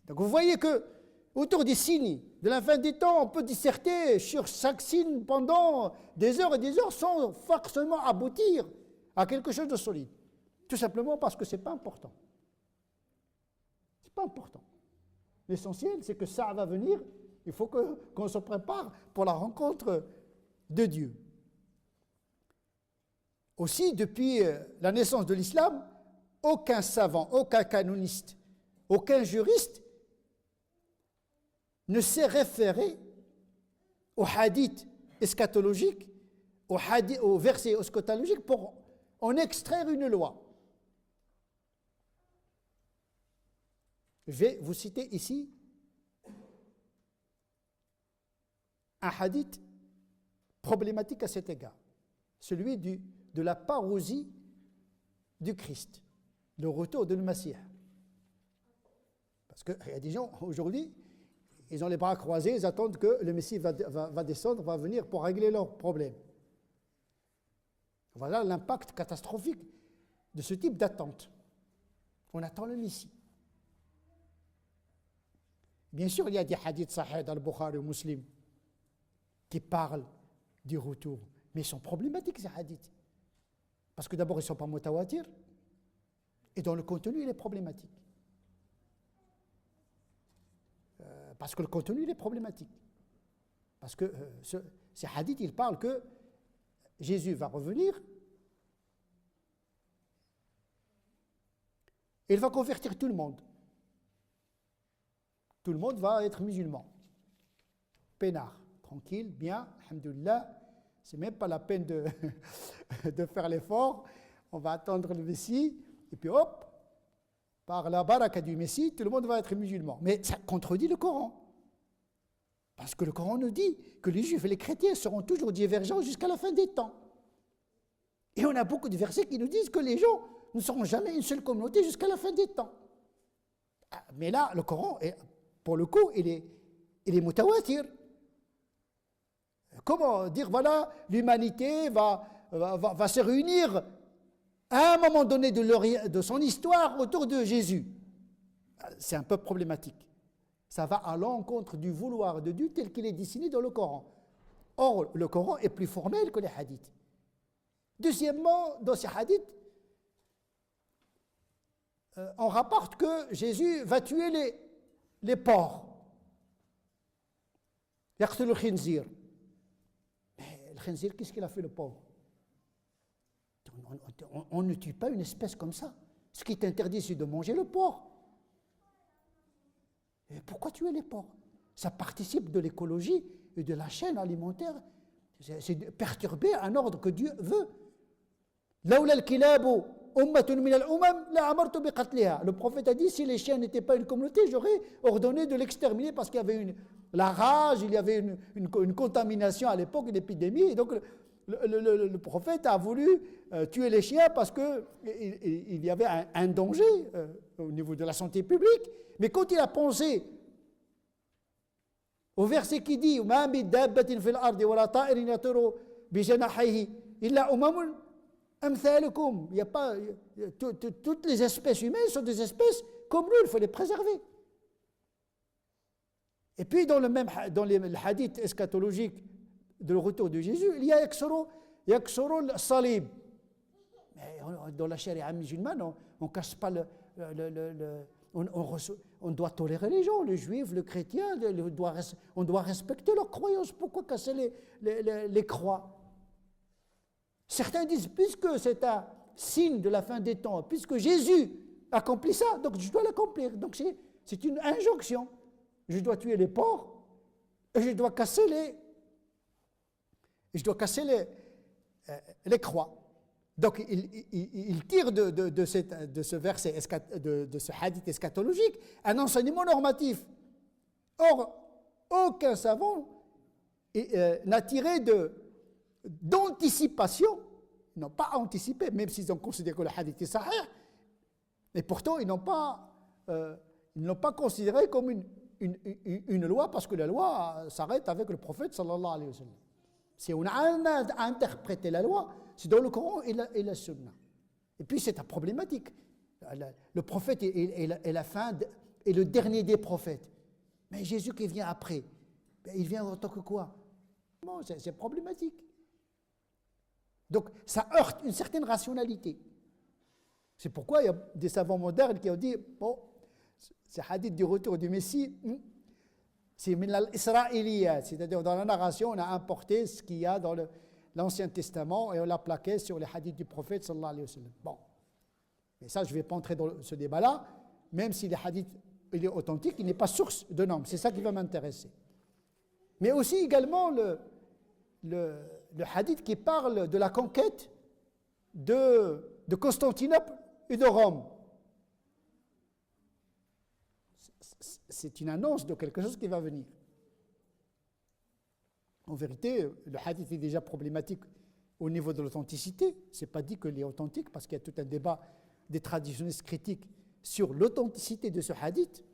Donc vous voyez que autour des signes de la fin des temps, on peut disserter sur chaque signe pendant des heures et des heures sans forcément aboutir à quelque chose de solide. Tout simplement parce que ce n'est pas important. Ce n'est pas important. L'essentiel, c'est que ça va venir, il faut qu'on se prépare pour la rencontre de Dieu. Aussi, depuis la naissance de l'islam, aucun savant, aucun canoniste, aucun juriste ne s'est référé aux hadiths eschatologiques, aux versets eschatologiques pour en extraire une loi. Je vais vous citer ici un hadith problématique à cet égard, celui de la parousie du Christ, le retour de le Messie. Parce qu'il y a des gens aujourd'hui, ils ont les bras croisés, ils attendent que le Messie va descendre, va venir pour régler leurs problèmes. Voilà l'impact catastrophique de ce type d'attente. On attend le Messie. Bien sûr, il y a des hadiths sahih dans le Bukhari ou Muslim qui parlent du retour, mais ils sont problématiques ces hadiths. Parce que d'abord, ils ne sont pas mutawatir, et dans le contenu, il est problématique. Parce que le contenu, il est problématique. Parce que ces hadiths, ils parlent que Jésus va revenir, et il va convertir tout le monde. Tout le monde va être musulman. Peinard, tranquille, bien, alhamdoulilah. C'est même pas la peine de faire l'effort. On va attendre le Messie, et puis hop, par la baraka du Messie, tout le monde va être musulman. Mais ça contredit le Coran. Parce que le Coran nous dit que les Juifs et les chrétiens seront toujours divergents jusqu'à la fin des temps. Et on a beaucoup de versets qui nous disent que les gens ne seront jamais une seule communauté jusqu'à la fin des temps. Mais là, le Coran, pour le coup, il est mutawatir. Comment dire, voilà, l'humanité va se réunir à un moment donné de son histoire autour de Jésus. C'est un peu problématique. Ça va à l'encontre du vouloir de Dieu tel qu'il est dessiné dans le Coran. Or, le Coran est plus formel que les hadiths. Deuxièmement, dans ces hadiths, on rapporte que Jésus va tuer les porcs. Yaqtul al-khinzir. Le khinzir, qu'est-ce qu'il a fait le porc? On ne tue pas une espèce comme ça. Ce qui est interdit, c'est de manger le porc. Et pourquoi tuer les porcs? Ça participe de l'écologie et de la chaîne alimentaire. C'est de perturber un ordre que Dieu veut. Le prophète a dit, si les chiens n'étaient pas une communauté, j'aurais ordonné de l'exterminer parce qu'il y avait la rage, il y avait une contamination à l'époque, une épidémie. Et donc le prophète a voulu tuer les chiens parce qu'il y avait un danger au niveau de la santé publique. Mais quand il a pensé au verset qui dit « Ma min dabbatin fil ardi wa la ta'irin yatiru bi janahihi illa umamun amthalukum » Il y a pas toutes les espèces humaines sont des espèces comme nous, il faut les préserver. Et puis dans le hadith eschatologique de le retour de Jésus, il y a yaksuru salib. Mais dans la charia musulmane, on ne casse pas on doit tolérer les gens, les juifs, les chrétiens, on doit respecter leurs croyances. Pourquoi casser les croix? Certains disent, puisque c'est un signe de la fin des temps, puisque Jésus accomplit ça, donc je dois l'accomplir. Donc c'est une injonction. Je dois tuer les porcs et je dois casser les croix. Donc il tire de ce verset, de ce hadith eschatologique, un enseignement normatif. Or, aucun savant n'a tiré d'anticipation, ils n'ont pas anticipé, même s'ils ont considéré que le hadith est sahih, et pourtant ils n'ont pas considéré comme une loi, parce que la loi s'arrête avec le prophète sallallahu alayhi wa sallam. Si on a interprété la loi, c'est dans le Coran et la Sunna. Et puis c'est un problématique. Le prophète est la fin est le dernier des prophètes. Mais Jésus qui vient après, ben, il vient en tant que quoi? Bon, c'est problématique. Donc, ça heurte une certaine rationalité. C'est pourquoi il y a des savants modernes qui ont dit, bon, ce hadith du retour du Messie, c'est min al-isra'iliyat, c'est-à-dire dans la narration, on a importé ce qu'il y a dans l'Ancien Testament et on l'a plaqué sur les hadiths du prophète sallallahu alayhi wa sallam. Bon, mais ça, je ne vais pas entrer dans ce débat-là, même si le hadith il est authentique, il n'est pas source de normes, c'est ça qui va m'intéresser. Mais aussi également le hadith qui parle de la conquête de Constantinople et de Rome. C'est une annonce de quelque chose qui va venir. En vérité, le hadith est déjà problématique au niveau de l'authenticité. Ce n'est pas dit qu'il est authentique, parce qu'il y a tout un débat des traditionnistes critiques sur l'authenticité de ce hadith.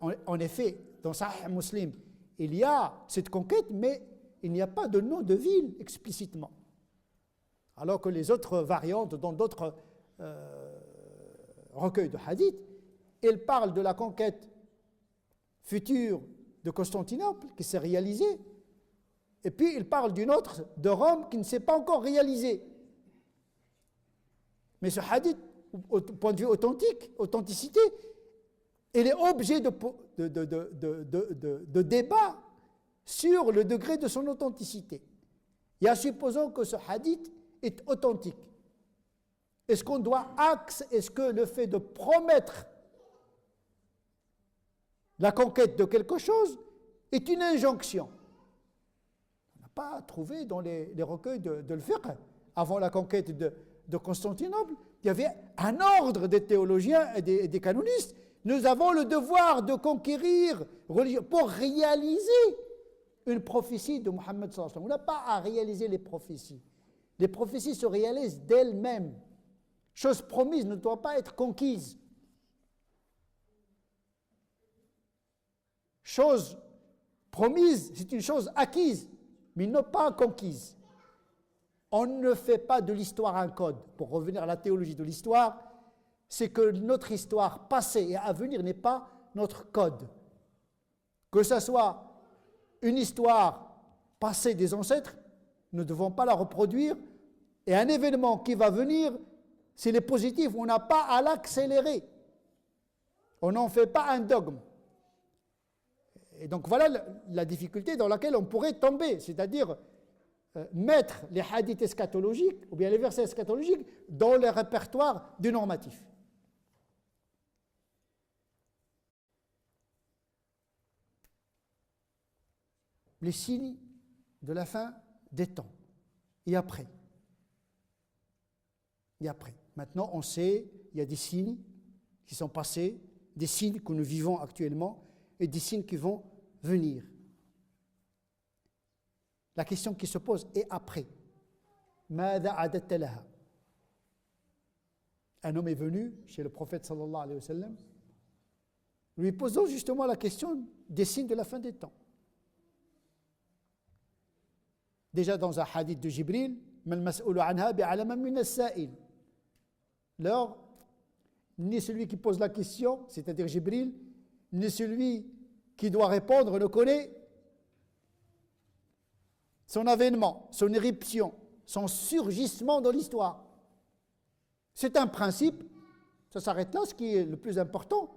En effet, dans Sahih Muslim, il y a cette conquête, mais il n'y a pas de nom de ville explicitement. Alors que les autres variantes, dans d'autres recueils de hadith, ils parlent de la conquête future de Constantinople qui s'est réalisée, et puis ils parlent d'une autre de Rome qui ne s'est pas encore réalisée. Mais ce hadith, au point de vue authenticité, il est objet de débat sur le degré de son authenticité. Et en supposant que ce hadith est authentique, est-ce que le fait de promettre la conquête de quelque chose est une injonction? On n'a pas trouvé dans les recueils de l'fiqh, avant la conquête de Constantinople, il y avait un ordre des théologiens et des canonistes. Nous avons le devoir de conquérir pour réaliser une prophétie de Mohammed sallallahu alayhi wa sallam. On n'a pas à réaliser les prophéties. Les prophéties se réalisent d'elles-mêmes. Chose promise ne doit pas être conquise. Chose promise, c'est une chose acquise, mais non pas conquise. On ne fait pas de l'histoire un code. Pour revenir à la théologie de l'histoire, c'est que notre histoire passée et à venir n'est pas notre code. Que ce soit une histoire passée des ancêtres, nous ne devons pas la reproduire, et un événement qui va venir, s'il est positif, on n'a pas à l'accélérer. On n'en fait pas un dogme. Et donc voilà la difficulté dans laquelle on pourrait tomber, c'est-à-dire mettre les hadiths eschatologiques ou bien les versets eschatologiques dans le répertoire du normatif. Les signes de la fin des temps et après. Et après. Maintenant, on sait, il y a des signes qui sont passés, des signes que nous vivons actuellement et des signes qui vont venir. La question qui se pose est après. ماذا أعددت لها? Un homme est venu chez le prophète sallallahu alayhi wa sallam, lui posant justement la question des signes de la fin des temps. Déjà dans un hadith de Jibril, ما المسؤول عنها بعلم من السائل. Alors, ni celui qui pose la question, c'est-à-dire Jibril, ni celui qui doit répondre ne connaît son avènement, son éruption, son surgissement dans l'histoire. C'est un principe, ça s'arrête là. Ce qui est le plus important,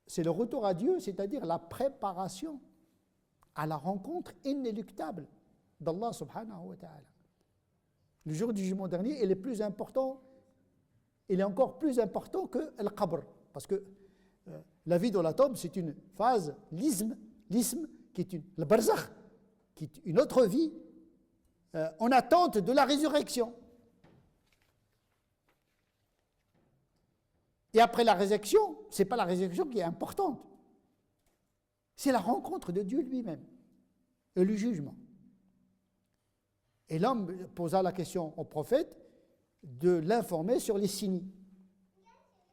c'est le retour à Dieu, c'est-à-dire la préparation à la rencontre inéluctable d'Allah subhanahu wa ta'ala. Le jour du jugement dernier, il est plus important, il est encore plus important que le qabr, parce que la vie dans la tombe, c'est une phase, l'ism qui est le barzakh, qui est une autre vie en attente de la résurrection. Et après la résurrection, ce n'est pas la résurrection qui est importante, c'est la rencontre de Dieu lui-même et le jugement. Et l'homme posa la question au prophète de l'informer sur les signes,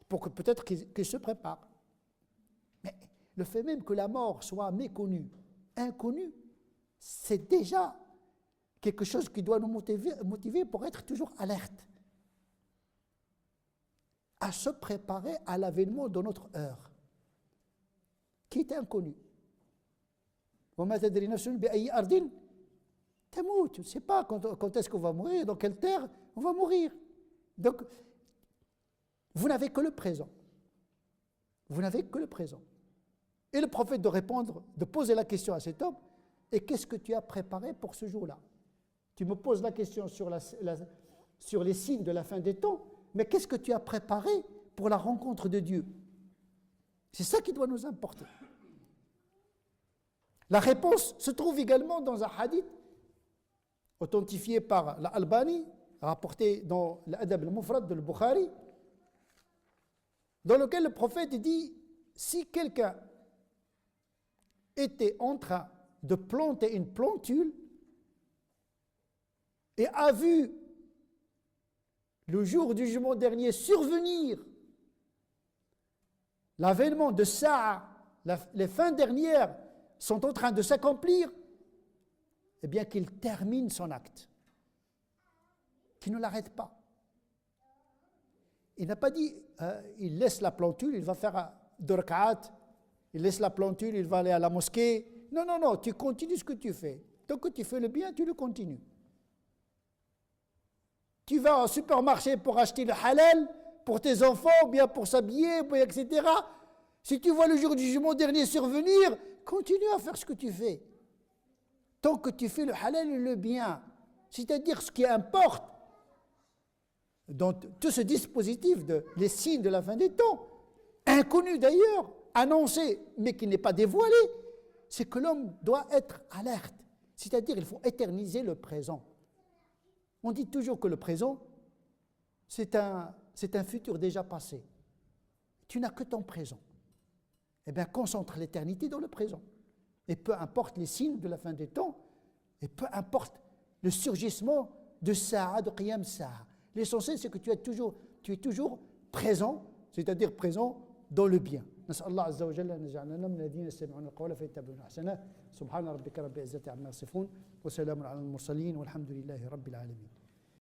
pour que peut-être qu'il se prépare. Mais le fait même que la mort soit méconnue, inconnue, c'est déjà quelque chose qui doit nous motiver pour être toujours alerte. à se préparer à l'avènement de notre heure, qui est inconnue. وَمَا تَدْرِي نَفْسٌ بِأَيِّ أَرْضٍ تَمُوتُ. Tu ne sais pas quand est-ce qu'on va mourir, dans quelle terre on va mourir. Donc, vous n'avez que le présent. Vous n'avez que le présent. Et le prophète de répondre, de poser la question à cet homme, et qu'est-ce que tu as préparé pour ce jour-là? Tu me poses la question sur les signes de la fin des temps, mais qu'est-ce que tu as préparé pour la rencontre de Dieu? C'est ça qui doit nous importer. La réponse se trouve également dans un hadith authentifié par l'Albani, rapporté dans l'Adab al-Mufrad de Bukhari, dans lequel le prophète dit, si quelqu'un était en train de planter une plantule et a vu le jour du jugement dernier survenir l'avènement de Sa'a, les fins dernières sont en train de s'accomplir, eh bien qu'il termine son acte, qu'il ne l'arrête pas. Il n'a pas dit, il laisse la plantule, il va faire 2 rak'at, il laisse la plantule, il va aller à la mosquée. Non, non, non, tu continues ce que tu fais. Tant que tu fais le bien, tu le continues. Tu vas au supermarché pour acheter le halal pour tes enfants, ou bien pour s'habiller, etc. Si tu vois le jour du jugement dernier survenir, continue à faire ce que tu fais. Tant que tu fais le halal et le bien, c'est-à-dire ce qui importe dans tout ce dispositif, les signes de la fin des temps, inconnus d'ailleurs, annoncés, mais qui n'est pas dévoilé, c'est que l'homme doit être alerte. C'est-à-dire il faut éterniser le présent. On dit toujours que le présent, c'est un futur déjà passé. Tu n'as que ton présent. Eh bien, concentre l'éternité dans le présent. Et peu importe les signes de la fin des temps, et peu importe le surgissement de Sa'a, de Qiyam Sa'a. L'essentiel, c'est que tu es toujours présent, c'est-à-dire présent dans le bien. نسأل الله عز وجل أن يجعلنا من الذين يستمعون القول فيتبعون أحسنه سبحان ربك رب العزة عما يصفون وسلام على المرسلين والحمد لله رب العالمين.